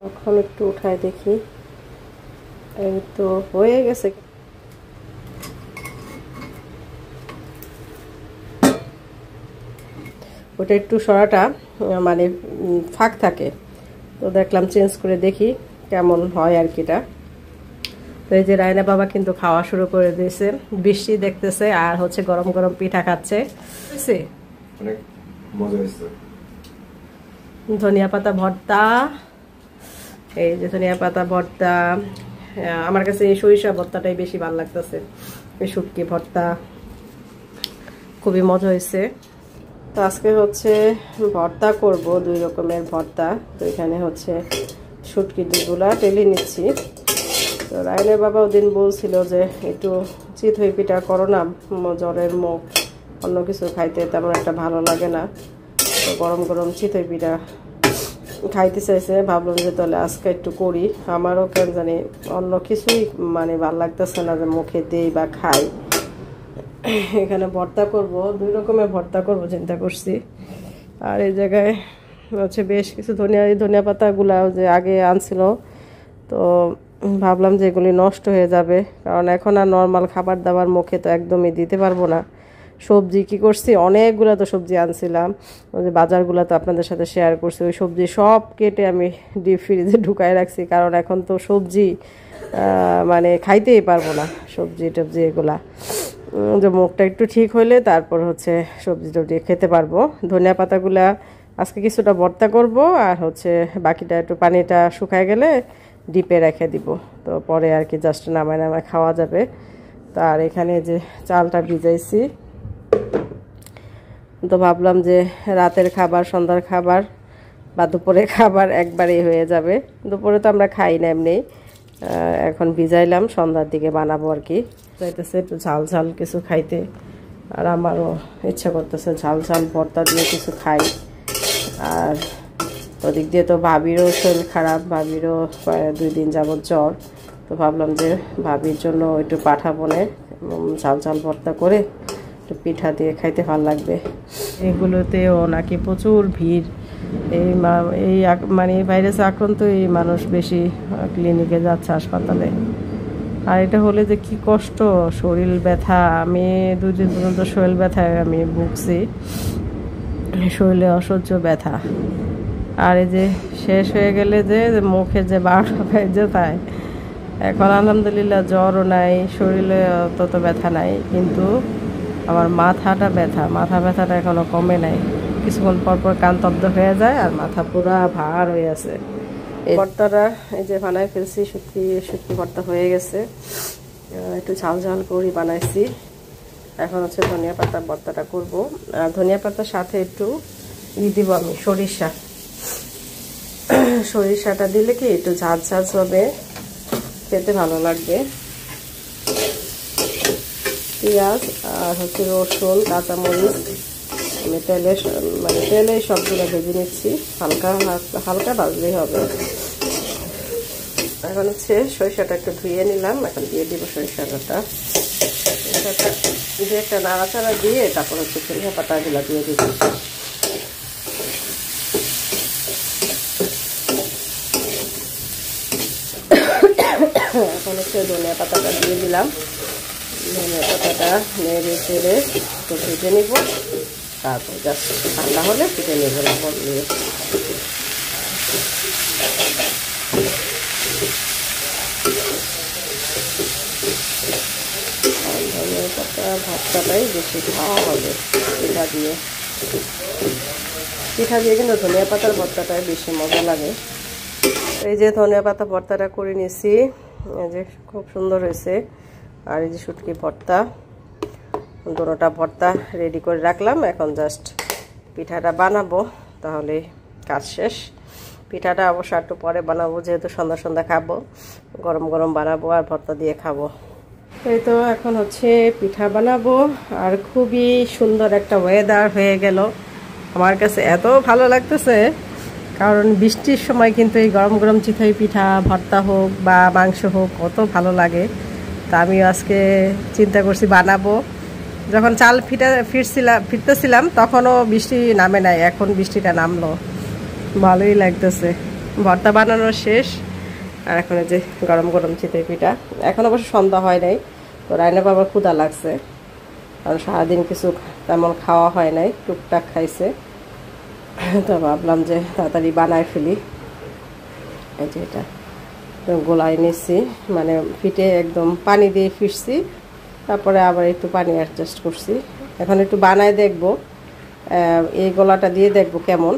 এখন একটু উঠাই দেখি, এই তো হয়ে গেছে। ওটা একটু সরাটা মানে ফাঁক থাকে, তো দেখলাম চেঞ্জ করে দেখি কেমন হয় আর কি। এটা তো এই যে রায়না বাবা কিন্তু খাওয়া শুরু করে দিয়েছে, বৃষ্টি দেখতেছে আর হচ্ছে গরম গরম পিঠা খাচ্ছে। অনেক মজা হয়েছে। ধনিয়া পাতা ভর্তা, এই যে ধনিয়া পাতা ভর্তা, আমার কাছে এই সরিষা ভর্তাটাই বেশি ভালো লাগতেছে। এই শুটকি ভর্তা খুবই মজা হয়েছে। তো আজকে হচ্ছে ভর্তা করব, 2 রকমের ভর্তা। তো এখানে হচ্ছে শুটকি দুগুলা টেলে নিচ্ছি। তো রায়নের বাবা ওদিন বলছিল যে একটু চিতই পিঠা করো না, জ্বরের মুখ, অন্য কিছু খাইতে তেমন একটা ভালো লাগে না। তো গরম গরম চিতই পিঠা খাইতে চাইছে, ভাবলাম যে তাহলে আজকে একটু করি। আমারও কেন জানি অন্য কিছুই মানে ভালো লাগতেছে না যে মুখে দেই বা খাই। এখানে ভর্তা করব, 2 রকমের ভর্তা করব চিন্তা করছি। আর এই জায়গায় হচ্ছে বেশ কিছু ধনিয়া পাতাগুলা যে আগে আনছিল, তো ভাবলাম যে এগুলি নষ্ট হয়ে যাবে, কারণ এখন আর নর্মাল খাবার দাবার মুখে তো একদমই দিতে পারবো না। সবজি কি করছি, অনেকগুলো তো সবজি আনছিলাম, ওই যে বাজারগুলো তো আপনাদের সাথে শেয়ার করছি। ওই সবজি সব কেটে আমি ডিপ ফ্রিজে ঢুকায় রাখছি, কারণ এখন তো সবজি মানে খাইতেই পারবো না, সবজি টবজি এগুলা। যে মুখটা একটু ঠিক হইলে তারপর হচ্ছে সবজি টবজি খেতে পারবো। ধনিয়া পাতাগুলা আজকে কিছুটা ভর্তা করব, আর হচ্ছে বাকিটা একটু পানিটা শুকায় গেলে ডিপে রেখে দিব, তো পরে আর কি জাস্ট নামায় খাওয়া যাবে। তার এখানে যে চালটা ভিজাইছি, তো ভাবলাম যে রাতের খাবার, সন্ধ্যার খাবার বা দুপুরের খাবার একবারেই হয়ে যাবে। দুপুরে তো আমরা খাই না এমনি, এখন ভিজাইলাম, সন্ধ্যার দিকে বানাবো আর কি। চাইতেছে একটু ঝাল ঝাল কিছু খাইতে, আর আমারও ইচ্ছা করতেছে ঝাল ঝাল ভর্তা দিয়ে কিছু খাই। আর ওদিক দিয়ে তো ভাবিরও শরীর খারাপ, ভাবিরও 2 দিন যাবত জ্বর। তো ভাবলাম যে ভাবির জন্য একটু পাঠাবো না, ঝাল ঝাল ভর্তা করে একটু পিঠা দিয়ে খাইতে ভালো লাগবে। এগুলোতেও নাকি প্রচুর ভিড়, এই মানে ভাইরাসে আক্রান্ত এই মানুষ বেশি ক্লিনিকে যাচ্ছে, হাসপাতালে। আর এটা হলে যে কি কষ্ট, শরীর ব্যথা। আমি 2 দিন পর্যন্ত শরীর ব্যথায় আমি ভুগছি, শরীরে অসহ্য ব্যথা। আর এই যে শেষ হয়ে গেলে যে মুখে যে 12টা বেজে যায়। এখন আলহামদুলিল্লাহ জ্বরও নাই, শরীরে তত ব্যথা নাই, কিন্তু আমার মাথা ব্যথাটা এখনো কমে নাই। কিছুক্ষণ পর পর কান তব্দ হয়ে যায় আর মাথা পুরা ভার হয়ে আছে। এই ভর্তাটা এই যে বানাই ফেলছি, শুটকি ভর্তা হয়ে গেছে। একটু ঝাল ঝাল করে বানাইছি। এখন হচ্ছে ধনিয়া পাতার ভর্তাটা করব। আর ধনিয়া পাতার সাথে একটু দিব আমি সরিষাটা দিলে কি একটু ঝাঁঝ ঝাঁঝ হবে, খেতে ভালো লাগবে। পেঁয়াজ আর হচ্ছে রসুন, কাঁচামরিচ আমি তেলে সবগুলো ভেজে নিচ্ছি, হালকা ভাজলেই হবে। এখন হচ্ছে সরিষাটা একটু ধুয়ে নিলাম, এখন দিয়ে দিব সরিষাটা দিয়ে একটা নাড়াচাড়া দিয়ে তারপর হচ্ছে ধনিয়া পাতাগুলো দিয়ে দিব। এখন হচ্ছে ধনিয়া পাতাটা দিয়ে দিলাম, ধনিয়া পাতাটা নেড়ে চেড়ে একটু ভেজে নিব, তারপর জাস্ট ঠান্ডা হলে ফুটে নেব লবণ দিয়ে। ধনিয়া পাতা ভর্তাটাই বেশি খাওয়া হবে পিঠা দিয়ে কিন্তু ধনিয়া পাতার ভর্তাটাই বেশি মজা লাগে। এই যে ধনিয়া পাতা ভর্তাটা করে নিয়েছি, এই যে খুব সুন্দর হয়েছে। আর এই যে শুটকি ভর্তা, দুটোটা ভর্তা রেডি করে রাখলাম। এখন জাস্ট পিঠাটা বানাবো, তাহলে কাজ শেষ। পিঠাটা অবশ্য একটু পরে বানাবো, যেহেতু সন্ধ্যা খাবো, গরম গরম বানাবো আর ভর্তা দিয়ে খাবো। এই তো এখন হচ্ছে পিঠা বানাবো। আর খুবই সুন্দর একটা ওয়েদার হয়ে গেল, আমার কাছে এত ভালো লাগতেছে, কারণ বৃষ্টির সময় কিন্তু এই গরম গরম চিতই পিঠা, ভর্তা হোক বা মাংস হোক, কত ভালো লাগে। তা আমি আজকে চিন্তা করছি বানাবো। যখন চাল ফিরতেছিলাম তখনও বৃষ্টি নামে নাই, এখন বৃষ্টিটা নামলো, ভালোই লাগতেছে। ভর্তা বানানো শেষ। আর এখন যে গরম গরম চিতই পিঠা। এখন অবশ্য সন্ধ্যা হয় নাই, তো রায়না বাবার ক্ষুধা লাগছে, কারণ সারাদিন কিছু তেমন খাওয়া হয় নাই, টুকটাক খাইছে। তো ভাবলাম যে তাড়াতাড়ি বানায় ফেলি। এই যে এটা গোলাই নিচ্ছি, মানে ফিটে একদম পানি দিয়ে ফিরছি, তারপরে আবার একটু পানি অ্যাডজাস্ট করছি। এখন একটু বানায় দেখবো, এই গোলাটা দিয়ে দেখবো কেমন।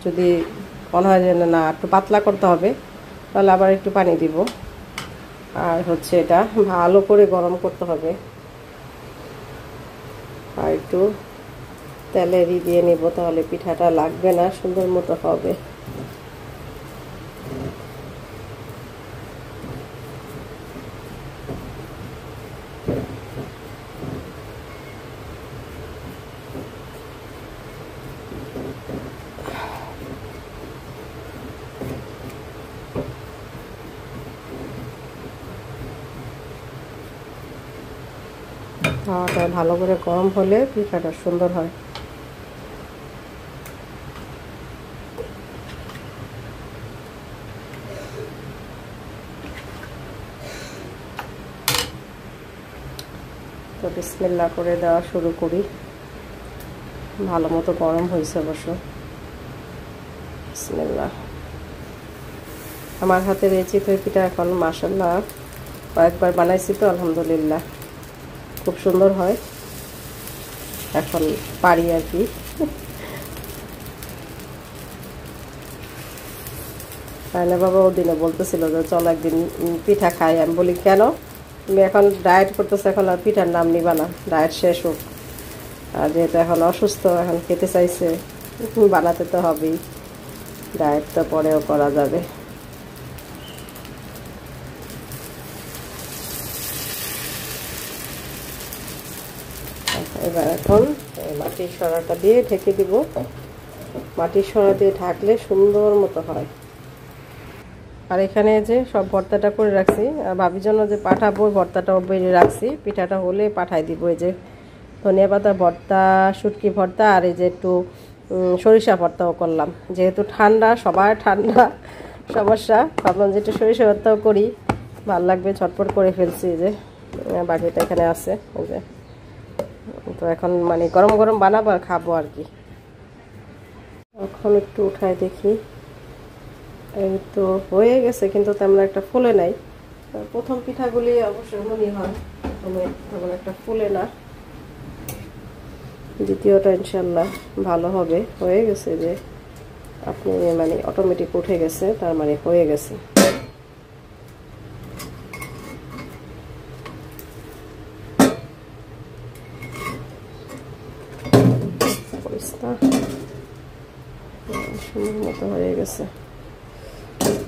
যদি মনে হয় যে না একটু পাতলা করতে হবে, তাহলে আবার একটু পানি দিব। আর হচ্ছে এটা ভালো করে গরম করতে হবে, আর একটু তেলেরই দিয়ে নিব, তাহলে পিঠাটা লাগবে না, সুন্দর মতো হবে। তাওয়াটা ভালো করে গরম হলে পিঠাটা সুন্দর হয়। তো বিসমিল্লাহ করে দেওয়া শুরু করি। ভালো মতো গরম হয়েছে অবশ্য। বিসমিল্লাহ। আমার হাতের এই চিতই পিঠা এখন মাশাআল্লাহ কয়েকবার বানাইছি, তো আলহামদুলিল্লাহ খুব সুন্দর হয়। এখন পারি আর কি। রায়না বাবা ওদিনে বলতেছিল যে চল একদিন পিঠা খাই। আমি বলি কেন, তুমি এখন ডায়েট করতেছো, এখন আর পিঠার নাম নিবা না, ডায়েট শেষ হোক। আর যেহেতু এখন অসুস্থ, এখন খেতে চাইছে, বানাতে তো হবেই, ডায়েট তো পরেও করা যাবে। এবার এখন মাটির সরাটা দিয়ে ঢেকে দিব। মাটির সরা দিয়ে ঢাকলে সুন্দর মতো হয়। আর এখানে যে সব ভর্তাটা করে রাখছি, আর ভাবির জন্য যে পাঠাবো ভর্তাটাও বেড়ে রাখছি, পিঠাটা হলে পাঠাই দিব। এই যে ধনিয়া পাতা ভর্তা, শুটকি ভর্তা, আর এই যে একটু সরিষা ভর্তাও করলাম। যেহেতু ঠান্ডা, সবার ঠান্ডা সমস্যা, ভাবলাম যে একটু সরিষা ভর্তাও করি, ভালো লাগবে, ঝটপট করে ফেলছি। যে বাকিটা এখানে আছে। এই যে তো এখন মানে গরম গরম বানাবো আর খাবো আর কি। এখন একটু উঠাই দেখি, এই তো হয়ে গেছে, কিন্তু তেমন একটা ফুলে নাই। প্রথম পিঠাগুলি অবশ্যই এমনই হয়, তেমন একটা ফুলে না। দ্বিতীয়টা ইনশাল্লাহ ভালো হবে। হয়ে গেছে, যে আপনি মানে অটোমেটিক উঠে গেছে, তার মানে হয়ে গেছে। সুন্দর মতো হয়ে গেছে।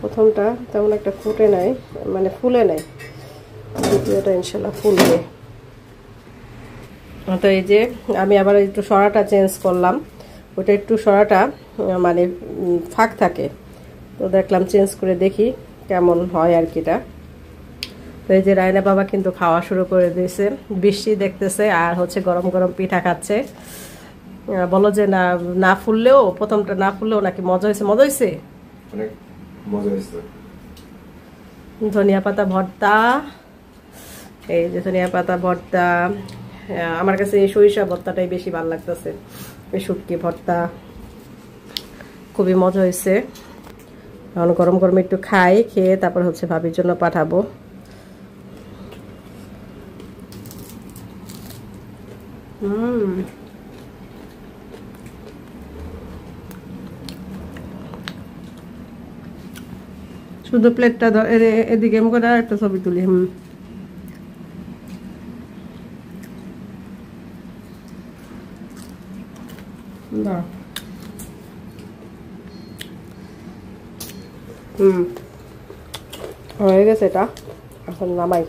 প্রথমটা তেমন একটা ফুটে নাই, মানে ফুলে নাই, দ্বিতীয়টা ইনশাল্লাহ ফুলবে। তো এই যে আমি আবার একটু সরাটা চেঞ্জ করলাম, ওটা একটু সরাটা মানে ফাঁক থাকে, তো দেখলাম চেঞ্জ করে দেখি কেমন হয় আর কিটা। তো এই যে রায়না বাবা কিন্তু খাওয়া শুরু করে দিয়েছে, বৃষ্টি দেখতেছে, আর হচ্ছে গরম গরম পিঠা খাচ্ছে। বলো যে না না ফুললেও, প্রথমটা না ফুললেও নাকি মজা হয়েছে। মজা হয়েছে, অনেক মজা হয়েছে। ধনিয়া পাতা ভর্তা, এই যে ধনিয়া পাতা ভর্তা। আমার কাছে এই সরিষা ভর্তাটাই বেশি ভালো লাগতেছে। এই শুটকি ভর্তা খুবই মজা হয়েছে। এখন গরম গরম একটু খাই, খেয়ে তারপর হচ্ছে ভাবির জন্য পাঠাবো। শুধু প্লেটটা এদিকে এম করে একটা ছবি তুলি। হয়ে গেছে এটা, এখন নামাই।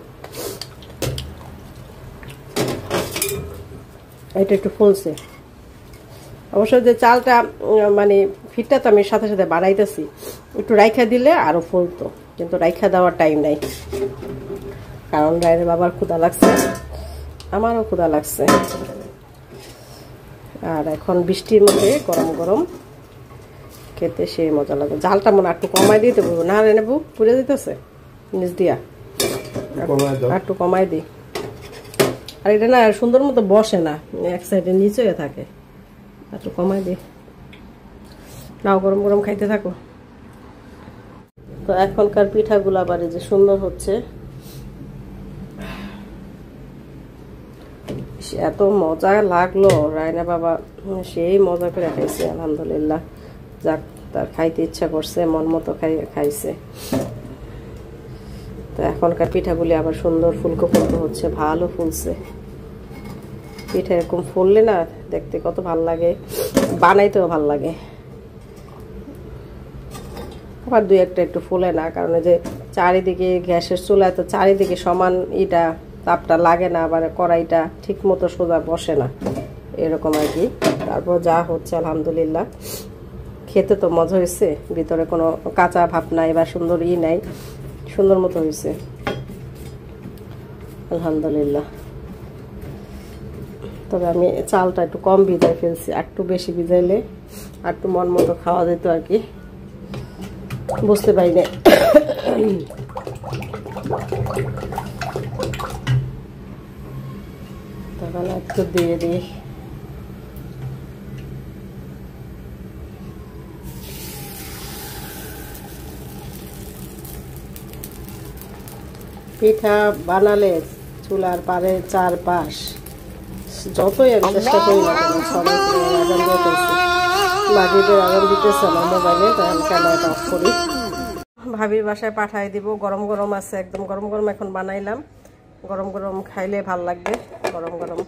এটা একটু ফুলছে অবশ্য, যে চালটা মানে ফিটটা তো আমি সাথে সাথে বানাইতেছি, একটু রাইখা দিলে আরো ফুলতো, কিন্তু রাইখা দেওয়ার টাইম নাই, কারণ রায়না বাবার ক্ষুধা লাগছে, আমারও ক্ষুধা লাগছে। আর এখন বৃষ্টির মধ্যে গরম গরম খেতে সেই মজা লাগে। ঝালটা মনে একটু কমাই দিতে বলবো না রে নেবু, পুড়ে দিতেছে নিচ দিয়া, একটু কমাই দিই। আর এটা না সুন্দর মতো বসে না, এক সাইডে নিচে থাকে, একটু কমাই দিই। নাও গরম গরম খাইতে থাকো। তো এখনকার পিঠাগুলো আবার যে সুন্দর হচ্ছে, এত মজা লাগলো। রায়না বাবা সেই মজা করে খাইছে আলহামদুলিল্লাহ। যাক, তার খাইতে ইচ্ছা করছে, মন মতো খাইছে। তো এখনকার পিঠাগুলি আবার সুন্দর ফুলকো ফুলকো হচ্ছে, ভালো ফুলছে। পিঠা এরকম ফুললে না দেখতে কত ভাল লাগে, বানাইতেও ভাল লাগে। আবার দুই একটা একটু ফুলে না, কারণ যে চারিদিকে গ্যাসের চুলায় তো চারিদিকে সমান ইটা তাপটা লাগে না, আবার কড়াইটা ঠিক মতো সোজা বসে না, এরকম আর কি। তারপর যা হচ্ছে আলহামদুলিল্লাহ, খেতে তো মজা হয়েছে, ভিতরে কোনো কাঁচা ভাব নাই বা সুন্দর নাই, সুন্দর মতো হয়েছে আলহামদুলিল্লাহ। তবে আমি চালটা একটু কম ভিজাই ফেলছি, একটু বেশি ভিজাইলে আর একটু মন মতো খাওয়া যেত আর কি, বুঝতে পারি না। তখন একটু দিয়ে দিই। পিঠা বানালে চুলার পারে চারপাশ যতই আমি চেষ্টা করি না কেন, সবাই আজান দিতেছে, মাগরিবের আজান দিতেছে আমার মোবাইলে, তাই আমি ক্যামেরাটা অফ করি। ভাবির বাসায় পাঠাই দিব, গরম গরম আছে, একদম গরম গরম এখন বানাইলাম। গরম গরম খাইলে ভাল লাগবে, গরম গরম।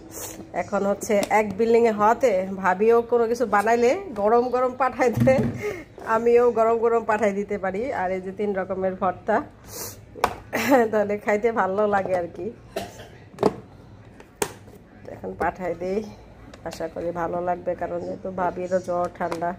এখন হচ্ছে এক বিল্ডিংয়ে হওয়াতে ভাবিও কোনো কিছু বানাইলে গরম গরম পাঠাই দেয়, আমিও গরম গরম পাঠাই দিতে পারি। আর এই যে 3 রকমের ভর্তা, তাহলে খাইতে ভালো লাগে আর কি। এখন পাঠাই দেই, আশা করি ভালো লাগবে, কারণ যেহেতু ভাবিরও জ্বর ঠান্ডা